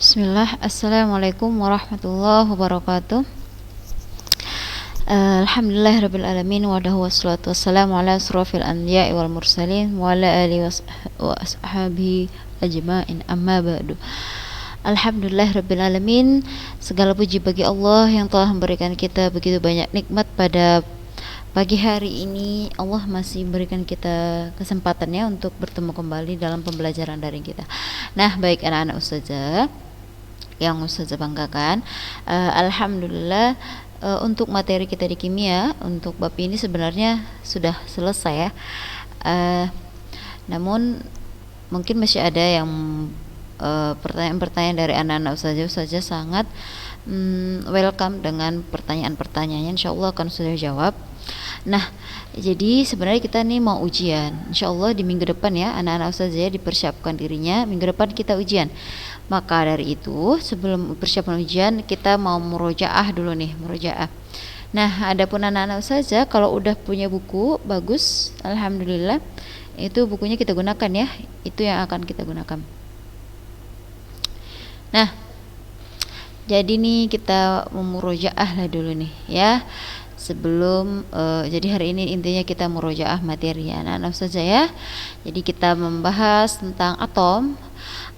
Bismillah, Assalamualaikum warahmatullahi wabarakatuh. Alhamdulillahirrabbilalamin. Wadahu wassalatu wassalamu ala asrafil anbiya'i wal mursalin wa ala alihi wa ashabihi ajma'in, amma ba'du. Alhamdulillahirrabbilalamin. Segala puji bagi Allah yang telah memberikan kita begitu banyak nikmat pada pagi hari ini. Allah masih memberikan kita kesempatannya untuk bertemu kembali dalam pembelajaran daring kita. Nah, baik anak-anak ustazah yang ustazah banggakan, alhamdulillah, untuk materi kita di kimia untuk bab ini sebenarnya sudah selesai ya. Namun mungkin masih ada yang pertanyaan-pertanyaan dari anak-anak ustazah sangat welcome dengan pertanyaan-pertanyaannya, insyaallah akan sudah jawab. Nah, jadi sebenarnya kita nih mau ujian, insyaallah di minggu depan ya, anak-anak ustazah dipersiapkan dirinya, minggu depan kita ujian. Maka dari itu sebelum persiapan ujian kita mau murojaah dulu nih, murojaah. Nah, adapun anak-anak ustazah kalau udah punya buku bagus, alhamdulillah, itu bukunya kita gunakan ya, itu yang akan kita gunakan. Nah, jadi nih kita memurojaah lah dulu nih ya. Sebelum jadi hari ini intinya kita murojaah materi anak-anak ustazah ya. Jadi kita membahas tentang atom.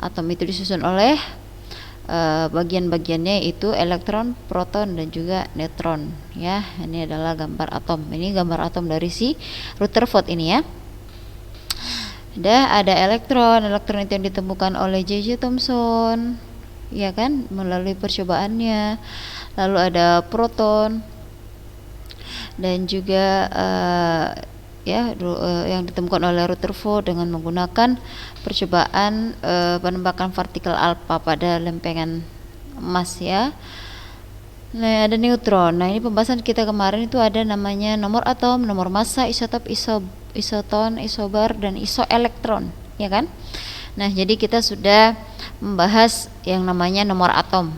Atom itu disusun oleh bagian-bagiannya itu elektron, proton dan juga neutron ya. Ini adalah gambar atom. Ini gambar atom dari si Rutherford ini ya. Ada elektron itu yang ditemukan oleh J.J. Thomson ya kan, melalui percobaannya. Lalu ada proton dan juga yang ditemukan oleh Rutherford dengan menggunakan percobaan penembakan partikel alfa pada lempengan emas ya. Nah, ada neutron. Nah, ini pembahasan kita kemarin itu ada namanya nomor atom, nomor massa, isotop, isoton, isobar dan isoelektron ya kan. Nah, jadi kita sudah membahas yang namanya nomor atom.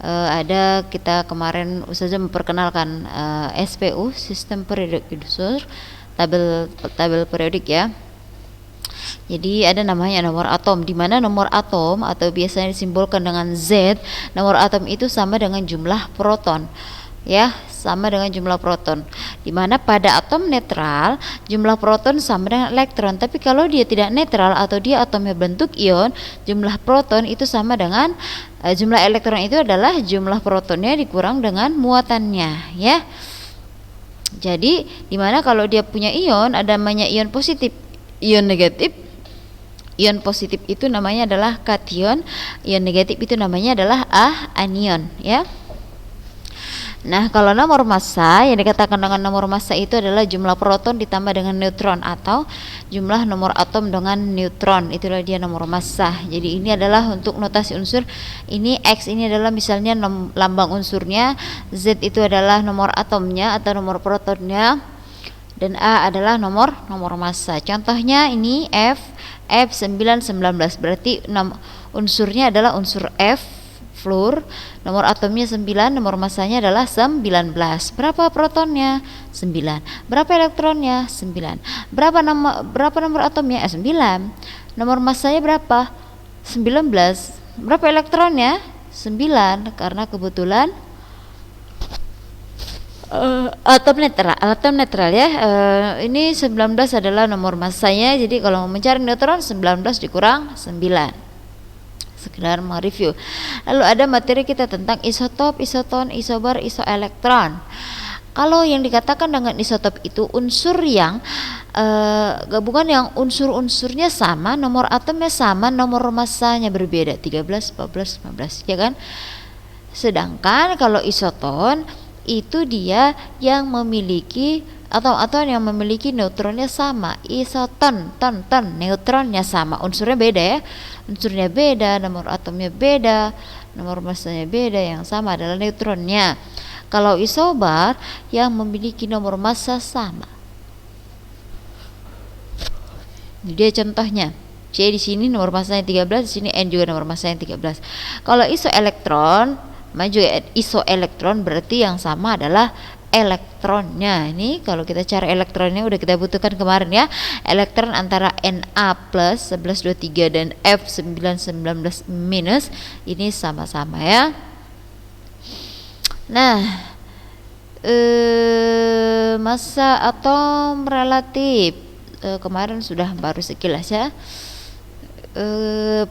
Ada kita kemarin ustazah memperkenalkan SPU, Sistem Periodic Unsur, tabel periodik ya. Jadi ada namanya nomor atom, di mana nomor atom atau biasanya disimbolkan dengan Z, nomor atom itu sama dengan jumlah proton ya, sama dengan jumlah proton. Di mana pada atom netral jumlah proton sama dengan elektron, tapi kalau dia tidak netral atau dia atomnya bentuk ion, jumlah proton itu sama dengan jumlah elektron itu adalah jumlah protonnya dikurang dengan muatannya ya. Jadi dimana kalau dia punya ion ada namanya ion positif, ion negatif. Ion positif itu namanya adalah kation, ion negatif itu namanya adalah anion ya. Nah, kalau nomor massa yang dikatakan dengan nomor massa itu adalah jumlah proton ditambah dengan neutron atau jumlah nomor atom dengan neutron, itulah dia nomor massa. Jadi ini adalah untuk notasi unsur. Ini X ini adalah misalnya lambang unsurnya, Z itu adalah nomor atomnya atau nomor protonnya, dan A adalah nomor massa. Contohnya ini F919 berarti unsurnya adalah unsur F fluor, nomor atomnya 9, nomor massanya adalah 19. Berapa protonnya? 9. Berapa elektronnya? 9. Berapa nomor atomnya? 9. Nomor massanya berapa? 19. Berapa elektronnya? 9, karena kebetulan atom netral ya. Ini 19 adalah nomor massanya. Jadi kalau mau mencari neutron 19 dikurang 9. Sekedar mereview. Lalu ada materi kita tentang isotop, isoton, isobar, isoelektron. Kalau yang dikatakan dengan isotop itu unsur yang gabungan yang unsur-unsurnya sama, nomor atomnya sama, nomor massanya berbeda, 13, 14, 15 ya kan. Sedangkan kalau isoton itu dia yang memiliki atom yang memiliki neutronnya sama, isoton, neutronnya sama, unsurnya beda ya, unsurnya beda, nomor atomnya beda, nomor massanya beda, yang sama adalah neutronnya. Kalau isobar yang memiliki nomor massa sama. Jadi contohnya, C di sini nomor massanya 13, di sini N juga nomor massanya 13. Kalau isoelektron, maju isoelektron berarti yang sama adalah elektronnya. Ini kalau kita cari elektronnya udah kita butuhkan kemarin ya. Elektron antara Na plus 1123 dan F 919 minus ini sama-sama ya. Nah, massa atom relatif kemarin sudah baru sekilas ya.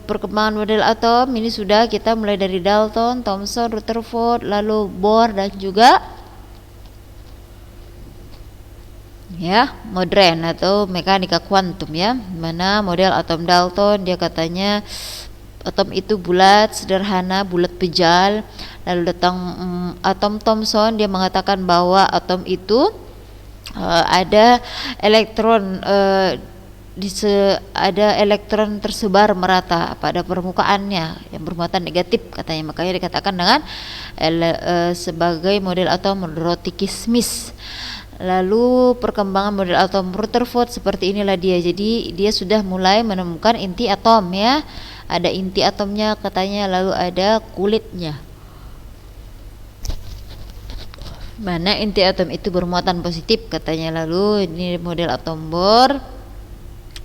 Perkembangan model atom ini sudah kita mulai dari Dalton, Thomson, Rutherford, lalu Bohr dan juga ya modern atau mekanika kuantum ya. Mana model atom Dalton dia katanya atom itu bulat, sederhana, bulat pejal. Lalu datang atom Thomson dia mengatakan bahwa atom itu ada elektron ada elektron tersebar merata pada permukaannya yang bermuatan negatif katanya, makanya dikatakan dengan sebagai model atom Rotiki-Smith. Lalu perkembangan model atom Rutherford seperti inilah dia. Jadi dia sudah mulai menemukan inti atom ya. Ada inti atomnya katanya, lalu ada kulitnya. Mana inti atom itu bermuatan positif katanya. Lalu ini model atom Bohr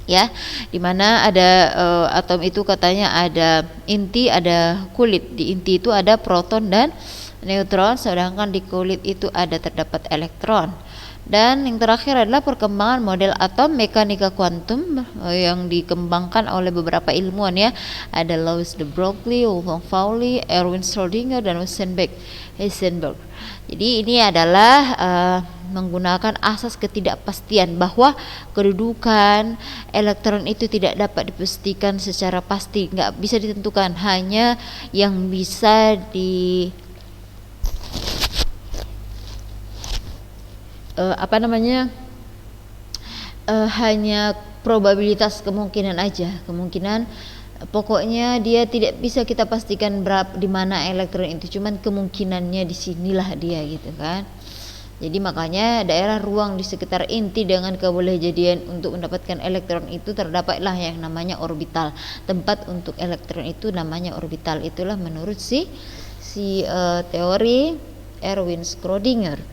ya, dimana ada atom itu katanya ada inti, ada kulit. Di inti itu ada proton dan neutron, sedangkan di kulit itu ada terdapat elektron. Dan yang terakhir adalah perkembangan model atom mekanika kuantum yang dikembangkan oleh beberapa ilmuwan ya. Ada Louis de Broglie, Wolfgang Pauli, Erwin Schrödinger dan Heisenberg. Jadi ini adalah menggunakan asas ketidakpastian bahwa kedudukan elektron itu tidak dapat dipastikan secara pasti, nggak bisa ditentukan. Hanya yang bisa hanya probabilitas, kemungkinan aja, kemungkinan. Pokoknya dia tidak bisa kita pastikan di mana elektron itu, cuman kemungkinannya di sinilah dia gitu kan. Jadi makanya daerah ruang di sekitar inti dengan kebolehjadian untuk mendapatkan elektron itu terdapatlah yang namanya orbital. Tempat untuk elektron itu namanya orbital. Itulah menurut teori Erwin Schrödinger.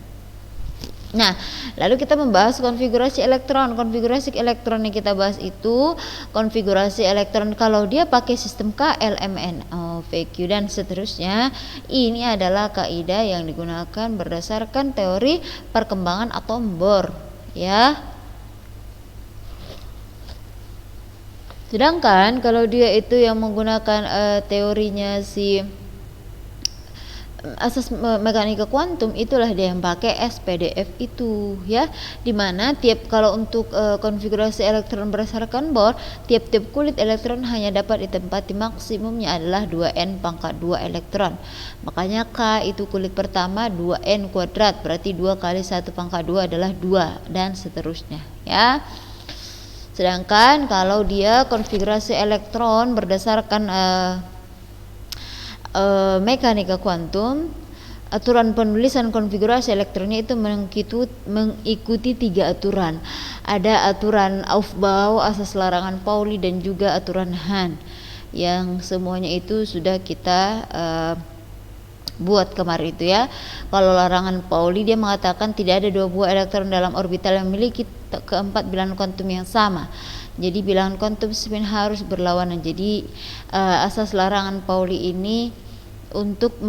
Nah, lalu kita membahas konfigurasi elektron. Konfigurasi elektron yang kita bahas itu konfigurasi elektron kalau dia pakai sistem KLMNO, VQ dan seterusnya. Ini adalah kaidah yang digunakan berdasarkan teori perkembangan atom Bohr, ya. Sedangkan kalau dia itu yang menggunakan teorinya asas mekanika kuantum, itulah dia yang pakai SPDF itu ya, dimana kalau untuk konfigurasi elektron berdasarkan Bohr, tiap-tiap kulit elektron hanya dapat ditempati maksimumnya adalah 2n pangkat 2 elektron. Makanya K itu kulit pertama 2n kuadrat, berarti 2 kali 1 pangkat 2 adalah 2 dan seterusnya ya. Sedangkan kalau dia konfigurasi elektron berdasarkan mekanika kuantum, aturan penulisan konfigurasi elektronnya itu mengikuti 3 aturan. Ada aturan Aufbau, asas larangan Pauli, dan juga aturan Hahn, yang semuanya itu sudah kita buat kemarin itu ya. Kalau larangan Pauli dia mengatakan tidak ada 2 buah elektron dalam orbital yang memiliki keempat bilangan kuantum yang sama. Jadi bilangan kuantum spin harus berlawanan. Jadi asas larangan Pauli ini untuk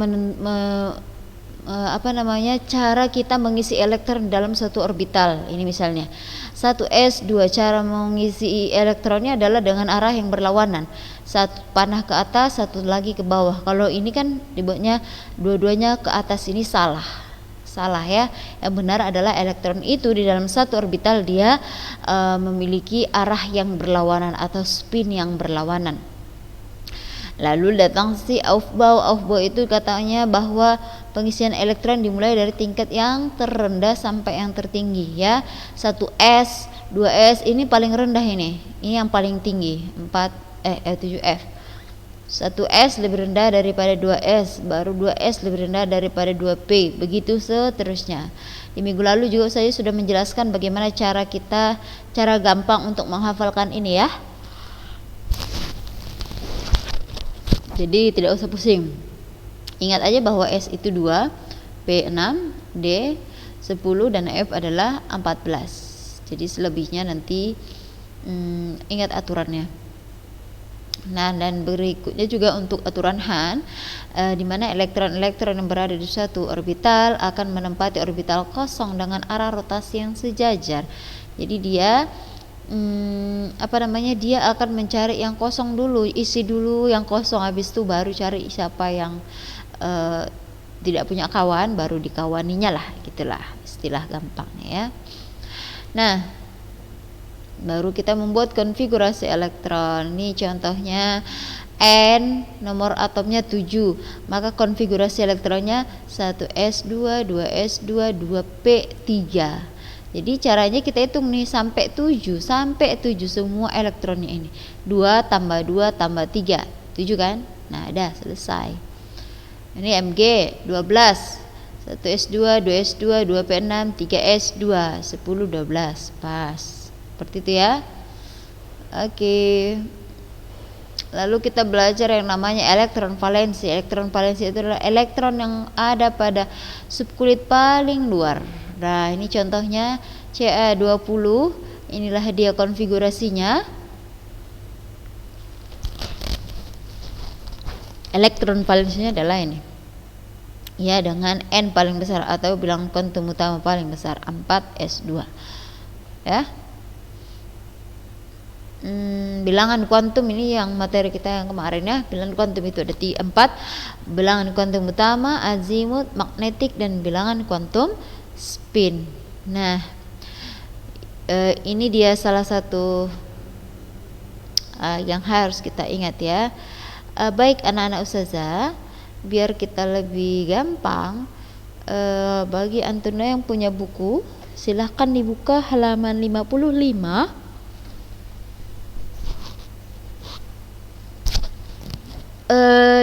cara kita mengisi elektron dalam suatu orbital. Ini misalnya 1s, 2 cara mengisi elektronnya adalah dengan arah yang berlawanan. Satu panah ke atas, satu lagi ke bawah. Kalau ini kan dibuatnya dua-duanya ke atas, ini salah ya. Yang benar adalah elektron itu di dalam satu orbital dia memiliki arah yang berlawanan atau spin yang berlawanan. Lalu datang Aufbau. Aufbau itu katanya bahwa pengisian elektron dimulai dari tingkat yang terendah sampai yang tertinggi ya. 1s, 2s ini paling rendah, ini yang paling tinggi, 7f. 1s lebih rendah daripada 2s, baru 2s lebih rendah daripada 2p, begitu seterusnya. Di minggu lalu juga saya sudah menjelaskan bagaimana cara gampang untuk menghafalkan ini ya. Jadi tidak usah pusing. Ingat aja bahwa S itu 2, P 6, D 10 dan F adalah 14. Jadi selebihnya nanti ingat aturannya. Nah, dan berikutnya juga untuk aturan Hahn, di mana elektron-elektron yang berada di suatu orbital akan menempati orbital kosong dengan arah rotasi yang sejajar. Jadi dia dia akan mencari yang kosong dulu, isi dulu yang kosong, habis itu baru cari siapa yang tidak punya kawan, baru dikawaninya lah, gitulah istilah gampangnya ya. Nah, baru kita membuat konfigurasi elektron. Ini contohnya N, nomor atomnya 7, maka konfigurasi elektronnya 1s2, 2s2, 2p3. Jadi caranya kita hitung nih sampai 7 semua elektronnya ini. 2 tambah 2 tambah 3, 7 kan? Nah, udah selesai. Ini Mg 12. 1s2, 2s2, 2p6, 3s2, 10, 12. Pas. Seperti itu ya. Oke. Lalu kita belajar yang namanya elektron valensi. Elektron valensi itu adalah elektron yang ada pada subkulit paling luar. Nah, ini contohnya Ca20. Inilah dia konfigurasinya. Elektron valensinya adalah ini. Ya, dengan N paling besar atau bilangan kuantum utama paling besar 4s2. Ya. Bilangan kuantum ini yang materi kita yang kemarin ya. Bilangan kuantum itu ada 4. Bilangan kuantum utama, azimut, magnetik, dan bilangan kuantum spin. Nah, ini dia salah satu yang harus kita ingat ya. Baik anak-anak ustazah, biar kita lebih gampang, bagi antuna yang punya buku, silahkan dibuka halaman 55.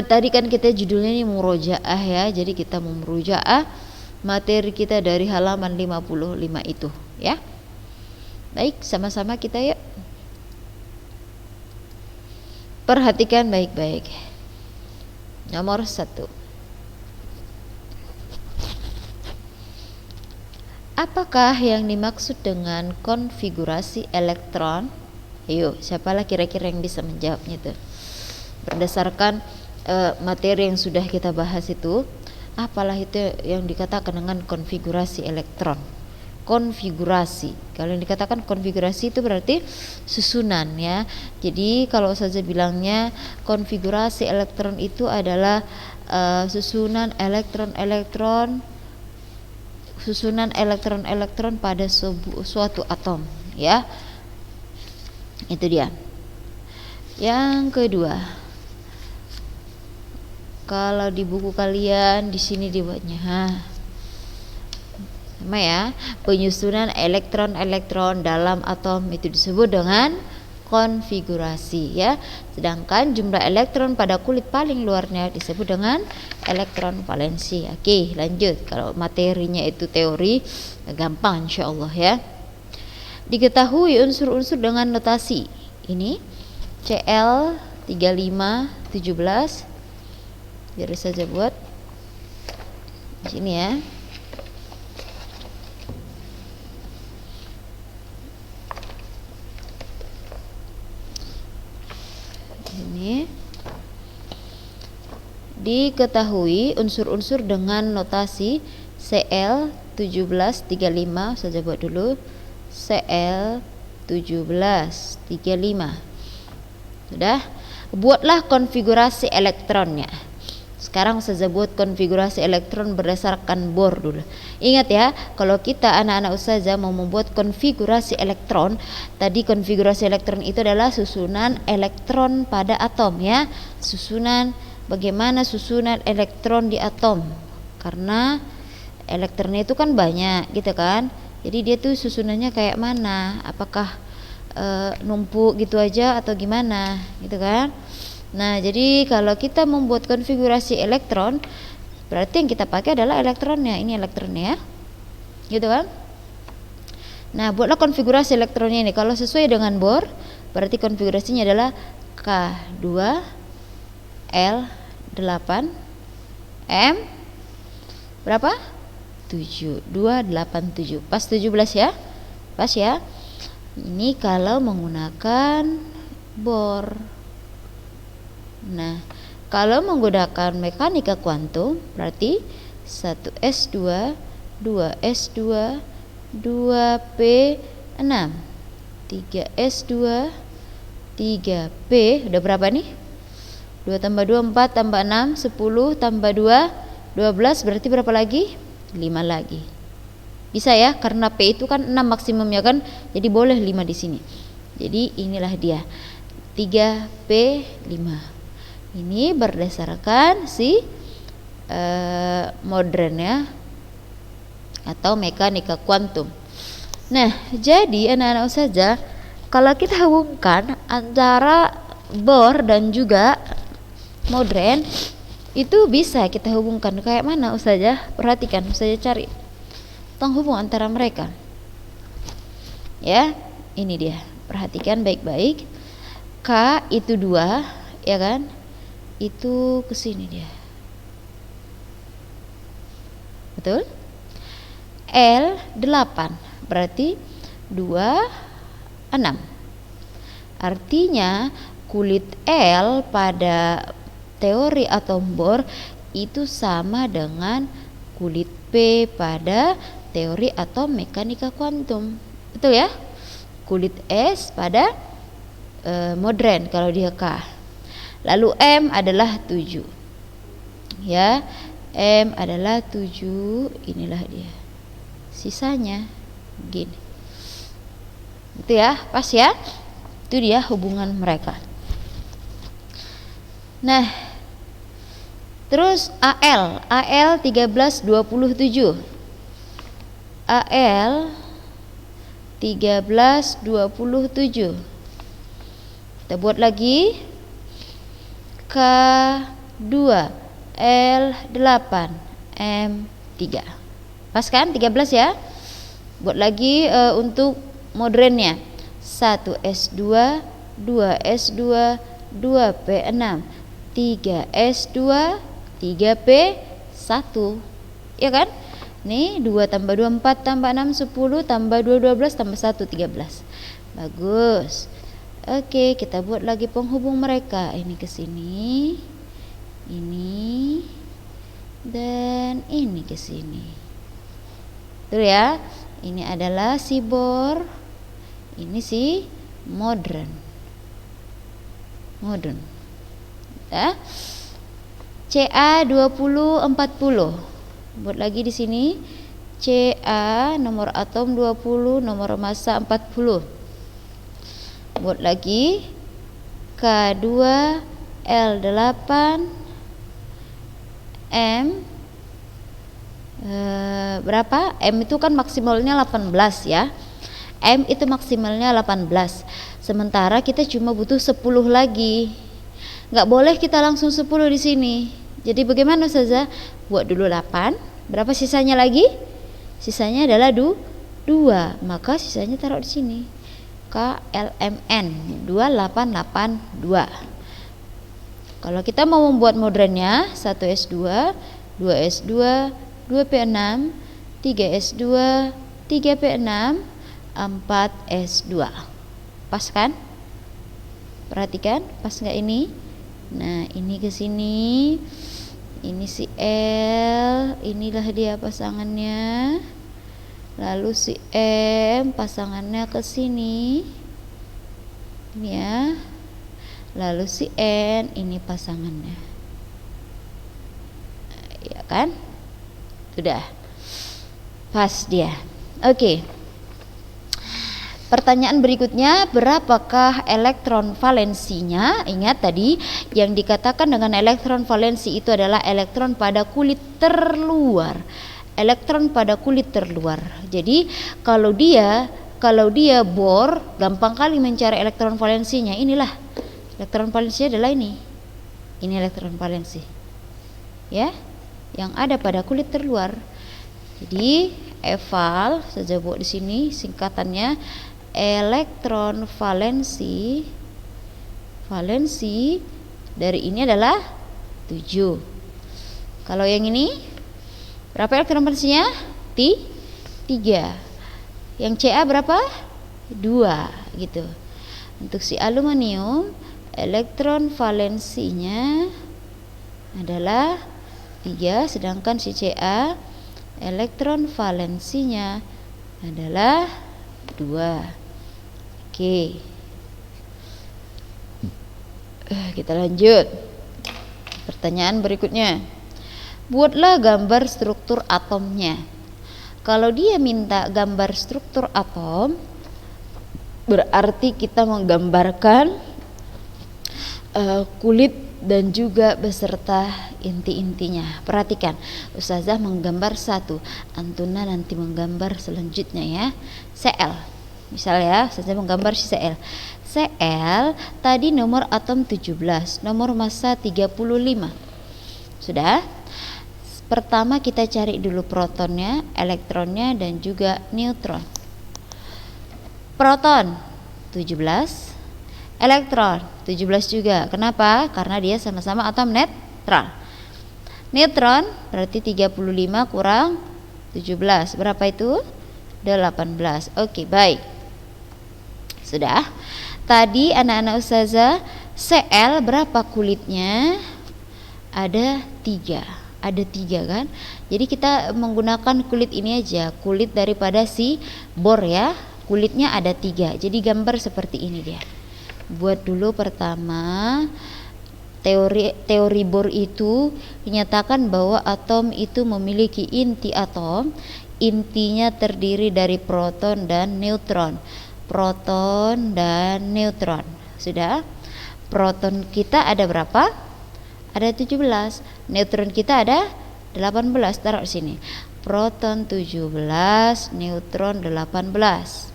Tadi kan kita judulnya ini murojaah ya, jadi kita mau murojaah materi kita dari halaman 55 itu ya. Baik, sama-sama kita yuk. Perhatikan baik-baik. Nomor 1. Apakah yang dimaksud dengan konfigurasi elektron? Ayo, siapalah kira-kira yang bisa menjawabnya tuh? Berdasarkan materi yang sudah kita bahas itu, apalah itu yang dikatakan dengan konfigurasi elektron? Konfigurasi, kalau yang dikatakan konfigurasi itu berarti susunan ya. Jadi kalau saja bilangnya konfigurasi elektron itu adalah susunan elektron-elektron pada suatu atom ya. Itu dia. Yang kedua, kalau di buku kalian di sini dibuatnya sama ya, penyusunan elektron-elektron dalam atom itu disebut dengan konfigurasi ya. Sedangkan jumlah elektron pada kulit paling luarnya disebut dengan elektron valensi. Oke, lanjut. Kalau materinya itu teori, gampang insyaallah ya. Diketahui unsur-unsur dengan notasi ini Cl3517. Biar saja buat di sini ya. Ini diketahui unsur-unsur dengan notasi Cl1735. Saja buat dulu Cl1735. Sudah, buatlah konfigurasi elektronnya. Sekarang saya buat konfigurasi elektron berdasarkan Bohr dulu. Ingat ya, kalau kita anak-anak ustazah mau membuat konfigurasi elektron, tadi konfigurasi elektron itu adalah susunan elektron pada atom ya. Bagaimana susunan elektron di atom? Karena elektronnya itu kan banyak gitu kan. Jadi dia tuh susunannya kayak mana? Apakah numpuk gitu aja atau gimana gitu kan? Nah, jadi kalau kita membuat konfigurasi elektron, berarti yang kita pakai adalah elektronnya. Ini elektronnya ya, gitu kan? Nah, buatlah konfigurasi elektronnya ini. Kalau sesuai dengan Bohr, berarti konfigurasinya adalah K2L8 M berapa? 287. Pas 17 ya? Pas ya? Ini kalau menggunakan bor. Nah, kalau menggunakan mekanika kuantum berarti 1s2, 2s2, 2p6, 3s2, 3p, udah berapa nih? 2 tambah 2 4 tambah 6 10 tambah 2 12, berarti berapa lagi? 5 lagi. Bisa ya, karena p itu kan 6 maksimumnya kan, jadi boleh 5 di sini. Jadi inilah dia 3p5. Ini berdasarkan si modern ya, atau mekanika kuantum. Nah, jadi anak-anak saja, kalau kita hubungkan antara Bohr dan juga modern, itu bisa kita hubungkan kayak mana Ustazah? Perhatikan, Ustazah cari penghubung antara mereka. Ya, ini dia. Perhatikan baik-baik. K itu 2, ya kan? Itu ke sini dia. Betul? L 8, berarti 2 6. Artinya kulit L pada teori atom Bohr itu sama dengan kulit P pada teori atom mekanika kuantum. Betul ya? Kulit S pada modern kalau dia K. Lalu M adalah 7. Ya, M adalah 7, inilah dia. Sisanya gini. Itu ya, pas ya? Itu dia hubungan mereka. Nah, terus AL 1327. AL 1327. Kita buat lagi. K2 L8 M3. Pas kan 13 ya? Buat lagi untuk modernnya. 1s2, 2s2, 2p6, 3s2, 3p1. Ya kan? Nih 2 tambah 2 4 tambah 6 10 tambah 2 12 tambah 1 13. Bagus. Oke, kita buat lagi penghubung mereka. Ini ke sini, ini, dan ini ke sini. Tuh ya, ini adalah si Bohr, ini si modern. Ya. Ca 20 40. Buat lagi di sini. Ca nomor atom 20, nomor massa 40. Buat lagi K2 L8 M berapa? M itu kan maksimalnya 18 ya. M itu maksimalnya 18. Sementara kita cuma butuh 10 lagi. Nggak boleh kita langsung 10 di sini. Jadi bagaimana Ustazah? Buat dulu 8. Berapa sisanya lagi? Sisanya adalah 2. Maka sisanya taruh di sini. KLMN 2882. Kalau kita mau membuat modernnya 1s2, 2s2, 2p6, 3s2, 3p6, 4s2. Pas kan? Perhatikan, pas nggak ini? Nah, ini ke sini. Ini si L, inilah dia pasangannya. Lalu si M pasangannya ke sini. Ini ya. Lalu si N ini pasangannya. Ya kan? Sudah. Pas dia. Oke. Pertanyaan berikutnya, berapakah elektron valensinya? Ingat tadi yang dikatakan dengan elektron valensi itu adalah elektron pada kulit terluar. Elektron pada kulit terluar. Jadi kalau dia Bohr, gampang kali mencari elektron valensinya. Inilah elektron valensinya adalah ini. Ini elektron valensi. Ya, yang ada pada kulit terluar. Jadi eval saja buat di sini singkatannya elektron valensi. Valensi dari ini adalah 7. Kalau yang ini berapa elektron valensinya? 3. Yang Ca berapa? 2 gitu. Untuk si aluminium elektron valensinya adalah 3, sedangkan si Ca elektron valensinya adalah 2. Oke. Kita lanjut. Pertanyaan berikutnya. Buatlah gambar struktur atomnya. Kalau dia minta gambar struktur atom, berarti kita menggambarkan kulit dan juga beserta inti-intinya. Perhatikan, Ustazah menggambar 1, Antuna nanti menggambar selanjutnya ya. Cl. Misalnya Ustazah menggambar si Cl. Cl tadi nomor atom 17, nomor massa 35. Sudah? Pertama kita cari dulu protonnya, elektronnya dan juga neutron. Proton 17, elektron 17 juga. Kenapa? Karena dia sama-sama atom netral. Neutron berarti 35 kurang 17. Berapa itu? 18. Oke, baik. Sudah. Tadi anak-anak Ustazah, Cl berapa kulitnya? Ada 3. Ada 3 kan? Jadi kita menggunakan kulit ini aja, kulit daripada si bor ya. Kulitnya ada 3. Jadi gambar seperti ini dia. Buat dulu pertama, teori Bohr itu dinyatakan bahwa atom itu memiliki inti atom. Intinya terdiri dari proton dan neutron. Proton dan neutron. Sudah? Proton kita ada berapa? Ada 17. Neutron kita ada 18. Taruh sini. Proton 17, neutron 18.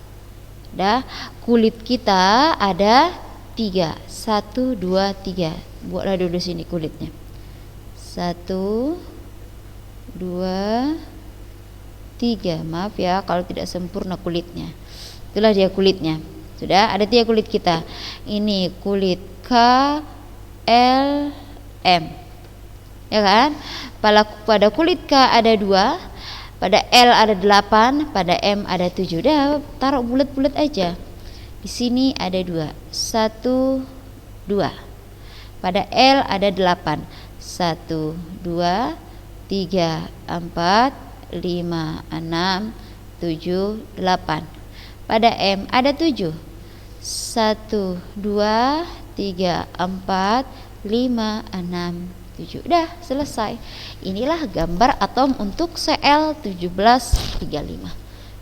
Dah, kulit kita ada 3. 1, 2, 3. Buatlah dulu sini kulitnya. 1, 2, 3. Maaf ya kalau tidak sempurna kulitnya. Itulah dia kulitnya. Sudah, ada 3 kulit kita. Ini kulit K, L, M. Ya kan? Pada kulit K ada 2, pada L ada 8, pada M ada 7. Udah, taruh bulat-bulat aja. Di sini ada 2. 1, 2. Pada L ada 8. 1, 2, 3, 4, 5, 6, 7, 8. Pada M ada 7. 1, 2, 3, 4, 5, 6, 7. Udah selesai. Inilah gambar atom untuk Cl1735.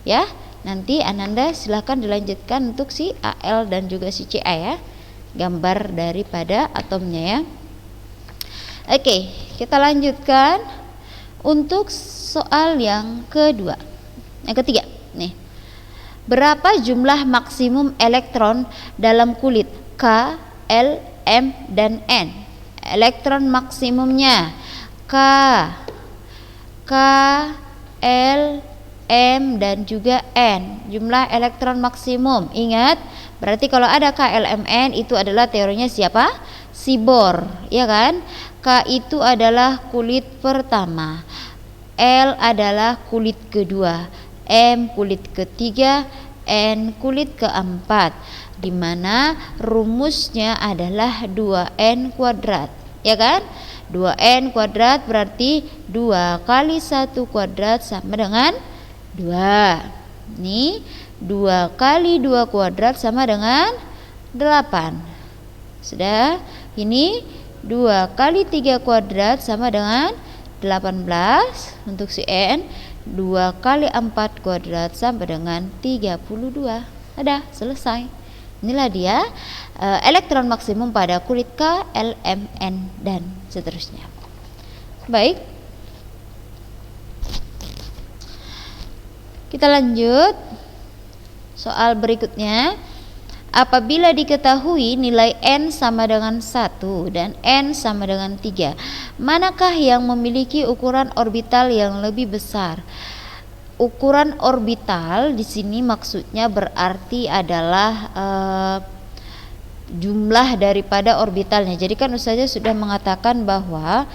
Ya, nanti Ananda silahkan dilanjutkan untuk si Al dan juga si Ca ya. Gambar daripada atomnya ya. Oke, kita lanjutkan untuk soal yang kedua. Yang ketiga, nih. Berapa jumlah maksimum elektron dalam kulit K, L, M dan N? Elektron maksimumnya K, L, M dan juga N. Jumlah elektron maksimum. Ingat, berarti kalau ada K, L, M, N itu adalah teorinya siapa? Si Bohr, ya kan? K itu adalah kulit pertama, L adalah kulit kedua, M kulit ketiga, N kulit keempat, di mana rumusnya adalah 2n kuadrat, ya kan? 2n kuadrat berarti 2 kali 1 kuadrat sama dengan 2. Nih, 2 kali 2 kuadrat sama dengan 8. Sudah? Ini 2 kali 3 kuadrat sama dengan 18 untuk si N. 2 kali 4 kuadrat sama dengan 32. Ada, selesai. Inilah dia elektron maksimum pada kulit K, L, M, N dan seterusnya. Baik, kita lanjut soal berikutnya. Apabila diketahui nilai N sama dengan 1 dan N sama dengan 3, manakah yang memiliki ukuran orbital yang lebih besar? Ukuran orbital di sini maksudnya berarti adalah jumlah daripada orbitalnya. Jadi kan Ustazah sudah mengatakan bahwa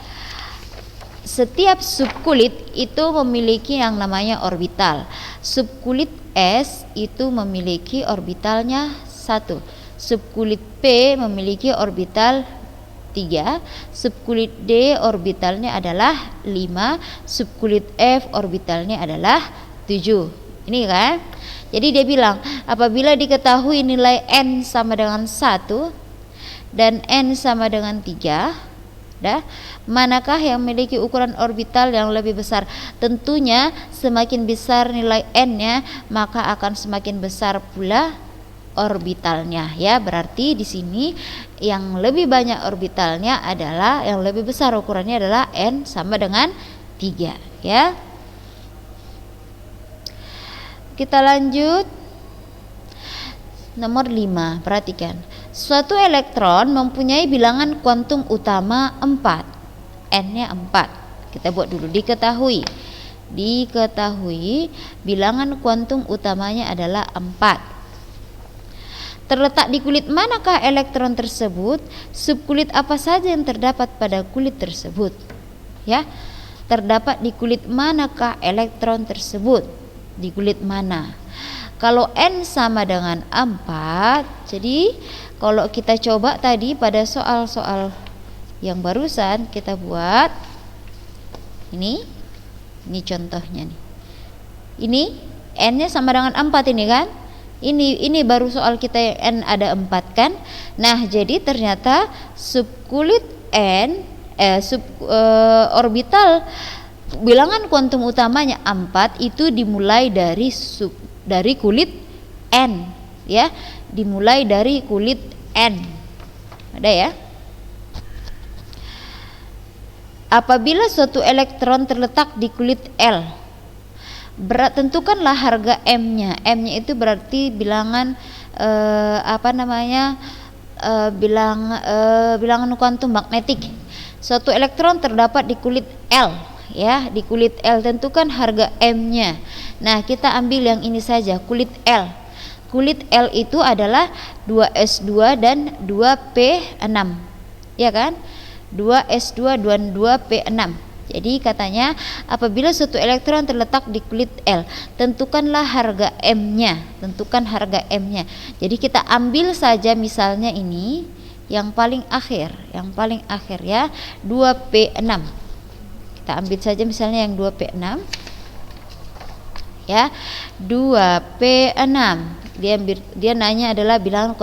setiap subkulit itu memiliki yang namanya orbital. Subkulit S itu memiliki orbitalnya 1. Subkulit P memiliki orbital 3. Subkulit D orbitalnya adalah 5. Subkulit F orbitalnya adalah 7. Ini kan? Jadi dia bilang, apabila diketahui nilai N sama dengan 1 dan N sama dengan 3, manakah yang memiliki ukuran orbital yang lebih besar? Tentunya semakin besar nilai N-nya, maka akan semakin besar pula orbitalnya, ya. Berarti di sini yang lebih banyak orbitalnya adalah, yang lebih besar ukurannya adalah N sama dengan 3, ya. Kita lanjut nomor 5. Perhatikan, suatu elektron mempunyai bilangan kuantum utama 4, N-nya 4. Kita buat dulu. Diketahui bilangan kuantum utamanya adalah 4. Terletak di kulit manakah elektron tersebut? Subkulit apa saja yang terdapat pada kulit tersebut? Ya, terdapat di kulit manakah elektron tersebut? Di kulit mana? Kalau N sama dengan 4, jadi kalau kita coba tadi pada soal-soal yang barusan kita buat, ini contohnya nih. Ini N-nya sama dengan 4 ini kan? Ini baru soal kita yang N ada 4 kan? Nah, jadi ternyata subkulit N orbital bilangan kuantum utamanya 4 itu dimulai dari kulit N, ya. Dimulai dari kulit N. Ada ya? Apabila suatu elektron terletak di kulit L, tentukanlah harga M-nya. M-nya itu berarti bilangan bilangan kuantum magnetik. Suatu elektron terdapat di kulit L, ya, di kulit L. Tentukan harga M-nya. Nah, kita ambil yang ini saja, kulit L. Kulit L itu adalah 2s2 dan 2p6, ya kan? 2s2 dan 2p6. Jadi katanya, apabila suatu elektron terletak di kulit L, tentukanlah harga M-nya. Tentukan harga M-nya. Jadi kita ambil saja misalnya ini yang paling akhir ya, 2p6. Kita ambil saja misalnya yang 2p6, ya, 2p6. Dia nanya adalah bilangan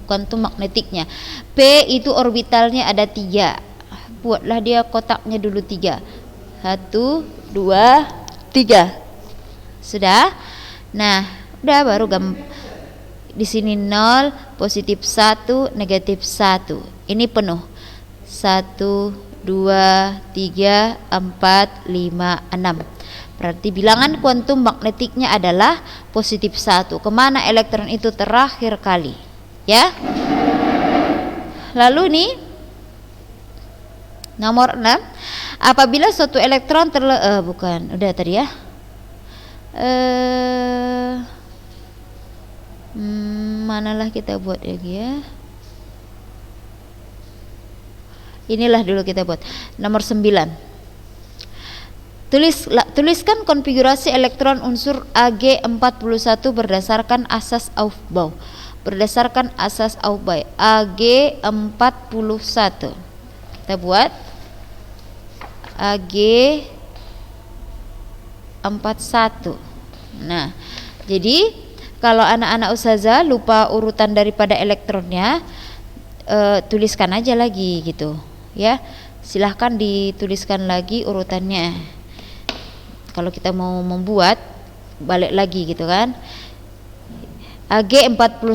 kuantum magnetiknya. P itu orbitalnya ada 3. Buatlah dia kotaknya dulu 3. 1, 2, 3. Sudah? Nah, udah baru di sini 0, positif 1, negatif 1. Ini penuh. 1, 2, 3, 4, 5, 6. Berarti bilangan kuantum magnetiknya adalah positif 1. Kemana elektron itu terakhir kali? Ya. Lalu nih nomor 6. Apabila suatu elektron udah tadi ya. Manalah kita buat lagi ya. Inilah dulu kita buat. Nomor 9. Tuliskan konfigurasi elektron unsur Ag41 berdasarkan asas Aufbau. Berdasarkan asas Aufbau Ag41. Kita buat Ag41. Nah, jadi kalau anak-anak ustazah lupa urutan daripada elektronnya, tuliskan aja lagi gitu, ya. Silahkan dituliskan lagi urutannya. Kalau kita mau membuat balik lagi gitu kan. Ag41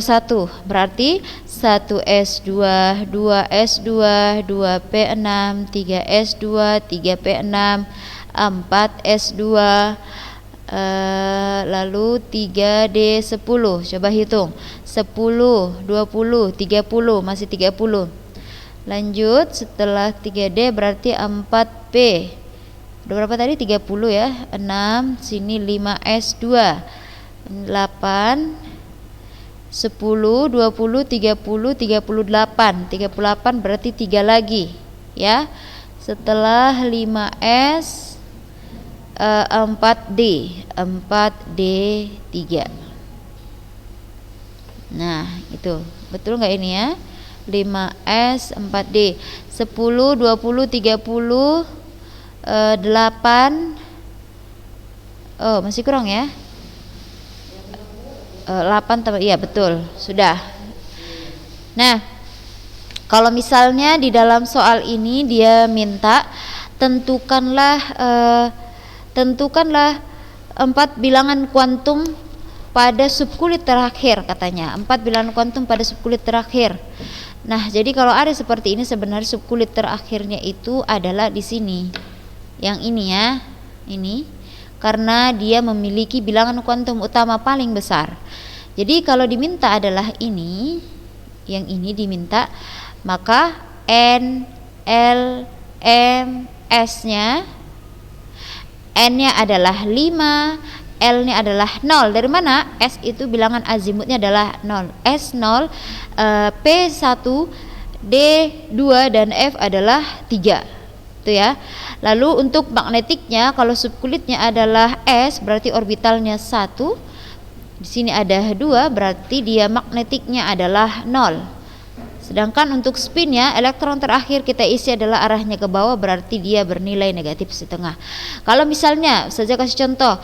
berarti 1s2, 2s2, 2p6, 3s2, 3p6, 4s2, lalu 3d10. Coba hitung. 10, 20, 30, masih 30. Lanjut, setelah 3d berarti 4p. Udah berapa tadi? 30 ya. 6, sini 5s2. 8, 10, 20, 30, 38. 38 berarti 3 lagi, ya. setelah 5S 4D 4D3. Nah itu betul nggak ini ya, 5S 4D 10 20 30 8. Oh masih kurang ya, 8 tambah, iya betul sudah. Nah kalau misalnya di dalam soal ini dia minta tentukanlah 4 bilangan kuantum pada subkulit terakhir, katanya 4 bilangan kuantum pada subkulit terakhir. Nah jadi kalau ada seperti ini sebenarnya subkulit terakhirnya itu adalah di sini, yang ini ya, ini karena dia memiliki bilangan kuantum utama paling besar. Jadi kalau diminta adalah ini, yang ini diminta, maka N, L, M, S-nya, N-nya adalah 5, L-nya adalah 0. Dari mana? S itu bilangan azimutnya adalah 0. S 0, P1, D2 dan F adalah 3. Itu ya. Lalu untuk magnetiknya, kalau subkulitnya adalah S berarti orbitalnya 1. Di sini ada 2 berarti dia magnetiknya adalah 0. Sedangkan untuk spinnya, elektron terakhir kita isi adalah arahnya ke bawah, berarti dia bernilai negatif setengah. Kalau misalnya, saya kasih contoh,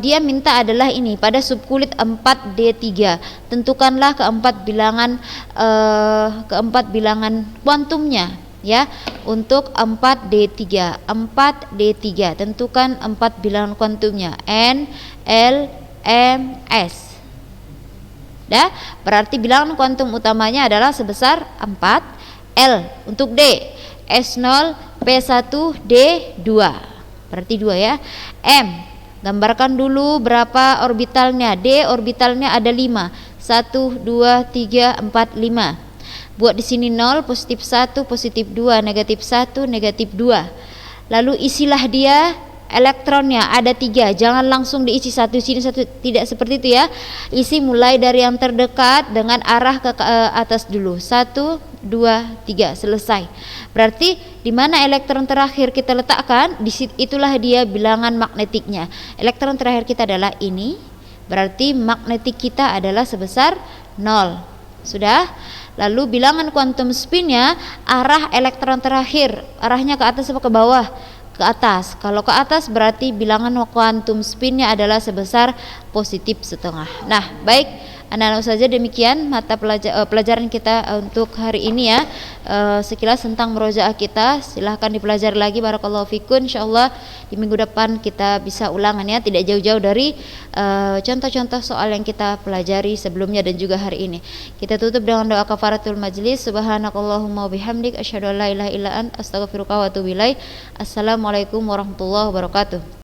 dia minta adalah ini pada subkulit 4D3, tentukanlah keempat bilangan kuantumnya ya untuk 4D3. 4D3 tentukan 4 bilangan kuantumnya N, L, M, S. Berarti bilangan kuantum utamanya adalah sebesar 4. L untuk D, S0, P1, D2, berarti 2 ya. M, gambarkan dulu berapa orbitalnya. D orbitalnya ada 5, 1, 2, 3, 4, 5. Buat di sini 0, positif 1, positif 2, negatif 1, negatif 2. Lalu isilah dia elektronnya, ada 3, jangan langsung diisi satu sini satu, tidak seperti itu ya. Isi mulai dari yang terdekat dengan arah ke atas dulu, 1, 2, 3, selesai. Berarti di mana elektron terakhir kita letakkan, itulah dia bilangan magnetiknya. Elektron terakhir kita adalah ini, berarti magnetik kita adalah sebesar 0. Sudah. Lalu bilangan kuantum spinnya, arah elektron terakhir, arahnya ke atas atau ke bawah? Ke atas. Kalau ke atas berarti bilangan kuantum spinnya adalah sebesar positif setengah. Nah baik anak-anak saja, demikian mata pelajaran kita untuk hari ini ya. Sekilas tentang murojaah kita, silahkan dipelajari lagi. Barakallahu fikun. Insyaallah di minggu depan kita bisa ulangan ya, tidak jauh-jauh dari contoh-contoh soal yang kita pelajari sebelumnya dan juga hari ini. Kita tutup dengan doa kafaratul majlis. Subhanakallahumma wabihamdik, asyhadu an la ilaha illa anta, astaghfiruka wa atubu ilaik. Assalamualaikum warahmatullahi wabarakatuh.